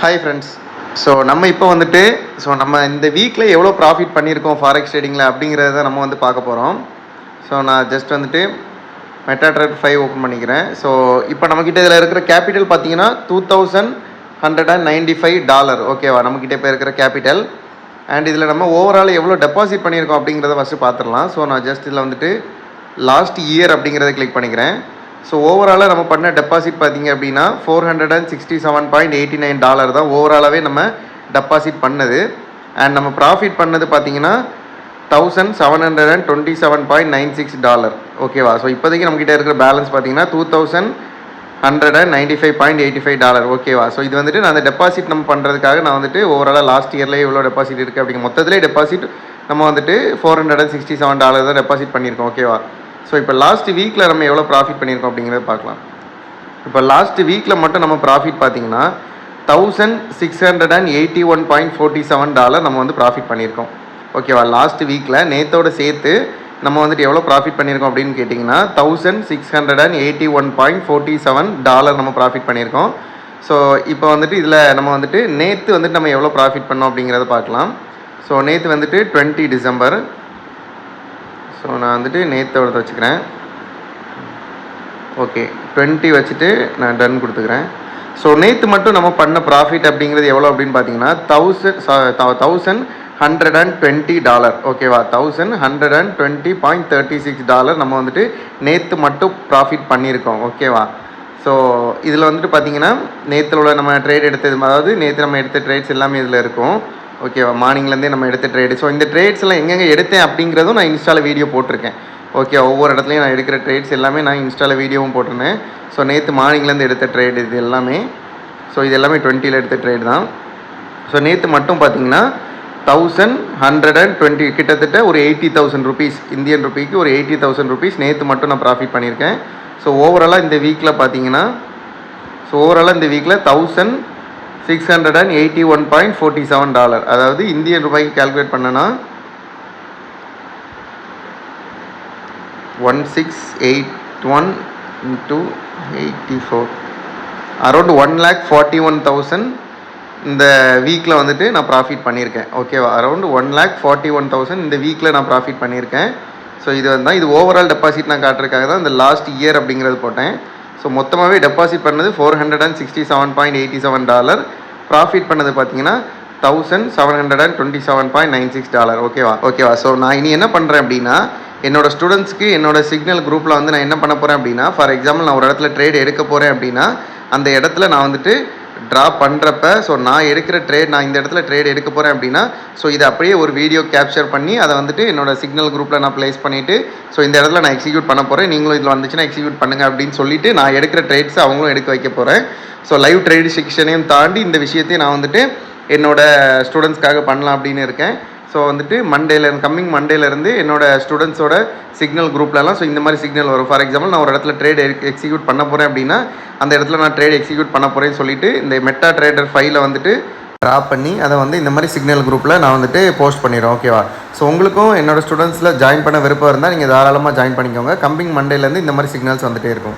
Hi friends. So நம்ம இப்போ வந்துட்டு நம்ம இந்த வீக்கில் எவ்வளோ ப்ராஃபிட் பண்ணியிருக்கோம் ஃபாரெக்ஸ் ட்ரேடிங்கில் அப்படிங்கிறத நம்ம வந்து பார்க்க போகிறோம். ஸோ நான் ஜஸ்ட் வந்துட்டு MetaTrader 5 ஓப்பன் பண்ணிக்கிறேன். ஸோ இப்போ நம்மக்கிட்ட இதில் இருக்கிற கேபிட்டல் பார்த்தீங்கன்னா $2195. ஓகேவா, நம்மக்கிட்ட இப்போ இருக்கிற கேபிட்டல். அண்ட் இதில் நம்ம ஓவரால் எவ்வளோ டெபாசிட் பண்ணியிருக்கோம் அப்படிங்கிறத ஃபஸ்ட்டு பார்த்துடலாம். ஸோ நான் ஜஸ்ட் இதில் வந்துட்டு லாஸ்ட் இயர் அப்படிங்கிறத கிளிக் பண்ணிக்கிறேன். ஸோ ஓவராலாக நம்ம பண்ண டெபாசிட் பார்த்திங்க அப்படின்னா $467.89 தான் ஓவராலாகவே நம்ம டெபாசிட் பண்ணது. அண்ட் நம்ம ப்ராஃபிட் பண்ணது பார்த்திங்கன்னா $1727.96. ஓகேவா. ஸோ இப்போதைக்கு நம்மக்கிட்ட இருக்கிற பேலன்ஸ் பார்த்திங்கன்னா $2195.85. ஓகேவா. ஸோ இது வந்துட்டு நான் அந்த டெபாசிட் நம்ம பண்ணுறதுக்காக நான் வந்துட்டு ஓவராலாக லாஸ்ட் இயர்லேயே எவ்வளோ டெபாசிட் இருக்குது அப்படிங்கிற மொத்தத்திலே டெபாசிட் நம்ம வந்துட்டு $467 தான் டெபாசிட் பண்ணியிருக்கோம். ஓகேவா. ஸோ இப்போ லாஸ்ட் வீக்கில் நம்ம எவ்வளோ ப்ராஃபிட் பண்ணியிருக்கோம் அப்படிங்கிறத பார்க்கலாம். இப்போ லாஸ்ட் வீக்கில் மட்டும் நம்ம ப்ராஃபிட் பார்த்தீங்கன்னா $1681.47 நம்ம வந்து ப்ராஃபிட் பண்ணியிருக்கோம். ஓகேவா. லாஸ்ட் வீக்கில் நேத்தோட சேர்த்து நம்ம வந்துட்டு எவ்வளோ ப்ராஃபிட் பண்ணியிருக்கோம் அப்படின்னு கேட்டிங்கன்னா $1681.47 நம்ம ப்ராஃபிட் பண்ணியிருக்கோம். ஸோ இப்போ வந்துட்டு இதில் நம்ம வந்துட்டு நேற்று வந்துட்டு நம்ம எவ்வளோ ப்ராஃபிட் பண்ணோம் அப்படிங்கிறத பார்க்கலாம். ஸோ நேற்று வந்துட்டு 20 டிசம்பர். ஸோ நான் வந்துட்டு நேற்றோட வச்சுக்கிறேன். ஓகே, 20 வச்சுட்டு நான் டன் கொடுத்துக்கிறேன். ஸோ நேற்று மட்டும் நம்ம பண்ண ப்ராஃபிட் அப்படிங்கிறது எவ்வளோ அப்படின்னு பார்த்தீங்கன்னா $1120. ஓகேவா. $1120.36 நம்ம வந்துட்டு நேற்று மட்டும் ப்ராஃபிட் பண்ணியிருக்கோம். ஓகேவா. ஸோ இதில் வந்துட்டு பார்த்தீங்கன்னா நேற்றுல நம்ம ட்ரேட் எடுத்தது, அதாவது நேற்று நம்ம எடுத்த ட்ரேட்ஸ் எல்லாமே இதில் இருக்கும். ஓகேவா. மார்னிங்லேருந்தே நம்ம எடுத்த ட்ரேடு. ஸோ இந்த ட்ரேட்ஸ் எல்லாம் எங்கெங்கே எடுத்தேன் அப்படிங்கிறதும் நான் இன்ஸ்டாவில் வீடியோ போட்டிருக்கேன். ஓகே, ஒவ்வொரு இடத்துலையும் நான் எடுக்கிற ட்ரேட்ஸ் எல்லாமே நான் இன்ஸ்டாவில் வீடியோவும் போட்டிருந்தேன். ஸோ நேற்று மார்னிங்லேருந்து எடுத்த ட்ரேடு இது எல்லாமே. ஸோ இது எல்லாமே 20ல் எடுத்த ட்ரேடு தான். ஸோ நேற்று மட்டும் பார்த்தீங்கன்னா 1120, கிட்டத்தட்ட ஒரு 80,000 ருபீஸ், இந்தியன் ருபீக்கு ஒரு 80,000 ருபீஸ் நேற்று மட்டும் நான் ப்ராஃபிட் பண்ணியிருக்கேன். ஸோ ஓவராலாக இந்த வீக்கில் பார்த்தீங்கன்னா $1681.47, அதாவது இந்தியன் ரூபாய்க்கு கால்குலேட் பண்ணனா 1681 into 84, அரௌண்ட் 1,41,000 இந்த வீக்கில் வந்துட்டு நான் ப்ராஃபிட் பண்ணியிருக்கேன். ஓகேவா. அரௌண்ட் 1,41,000 இந்த வீக்கில் நான் ப்ராஃபிட் பண்ணியிருக்கேன். ஸோ இது வந்து இது ஓவரால் டெபாசிட் நான் காட்டுறதுக்காக தான் இந்த லாஸ்ட் இயர் அப்படிங்கிறது போட்டேன். ஸோ மொத்தமாகவே டெபாசிட் பண்ணது $467.87. ப்ராஃபிட் பண்ணது பார்த்தீங்கன்னா $1727.96. ஓகேவா. ஸோ நான் இனி என்ன பண்ணுறேன் அப்படின்னா, என்னோட ஸ்டூடெண்ட்ஸ்க்கு என்னோட சிக்னல் குரூப்பில் வந்து நான் என்ன பண்ண போகிறேன் அப்படின்னா, ஃபார் எக்ஸாம்பிள் நான் ஒரு இடத்துல ட்ரேட் எடுக்க போகிறேன் அப்படின்னா, அந்த இடத்துல நான் வந்துட்டு ட்ரா பண்ணுறப்ப, ஸோ நான் எடுக்கிற ட்ரேட், நான் இந்த இடத்துல ட்ரேட் எடுக்க போகிறேன் அப்படின்னா, ஸோ இதை அப்படியே ஒரு வீடியோ கேப்சர் பண்ணி அதை வந்துட்டு என்னோடய சிக்னல் குரூப்பில் நான் ப்ளேஸ் பண்ணிவிட்டு, ஸோ இந்த இடத்துல நான் எக்ஸிக்யூட் பண்ண போகிறேன், நீங்களும் இதில் வந்துச்சுன்னா எக்ஸிக்யூட் பண்ணுங்கள் அப்படின்னு சொல்லிவிட்டு நான் எடுக்கிற ட்ரேட்ஸை அவங்களும் எடுக்க வைக்க போகிறேன். ஸோ லைவ் ட்ரேட் செக்ஷனையும் தாண்டி இந்த விஷயத்தையும் நான் வந்துட்டு என்னோடய ஸ்டூடெண்ட்ஸ்க்காக பண்ணலாம் அப்படின்னு இருக்கேன். ஸோ வந்துட்டு கம்மிங் மண்டேலேருந்து என்னோடய ஸ்டூடெண்ட்ஸோட சிக்னல் குரூப்லலாம் ஸோ இந்த மாதிரி சிக்னல் வரும். ஃபார் எக்ஸாம்பிள் நான் ஒரு இடத்துல ட்ரேட் எக்ஸிக்யூட் பண்ண போகிறேன் அப்படின்னா, அந்த இடத்துல நான் ட்ரேட் எக்ஸிக்யூட் பண்ண போகிறேன்னு சொல்லிட்டு இந்த MetaTrader 5 வந்துட்டு ட்ரா பண்ணி அதை வந்து இந்த மாதிரி சிக்னல் குரூப்பில் நான் வந்துட்டு போஸ்ட் பண்ணிடுறேன். ஓகேவா. ஸோ உங்களுக்கும் என்னோடய ஸ்டூடெண்ட்ஸில் ஜாயின் பண்ண விருப்பம் இருந்தால் நீங்கள் தாராளமாக ஜாயின் பண்ணிக்கோங்க. கம்மிங் மண்டேலேருந்து இந்த மாதிரி சிக்னல்ஸ் வந்துகிட்டே இருக்கும்.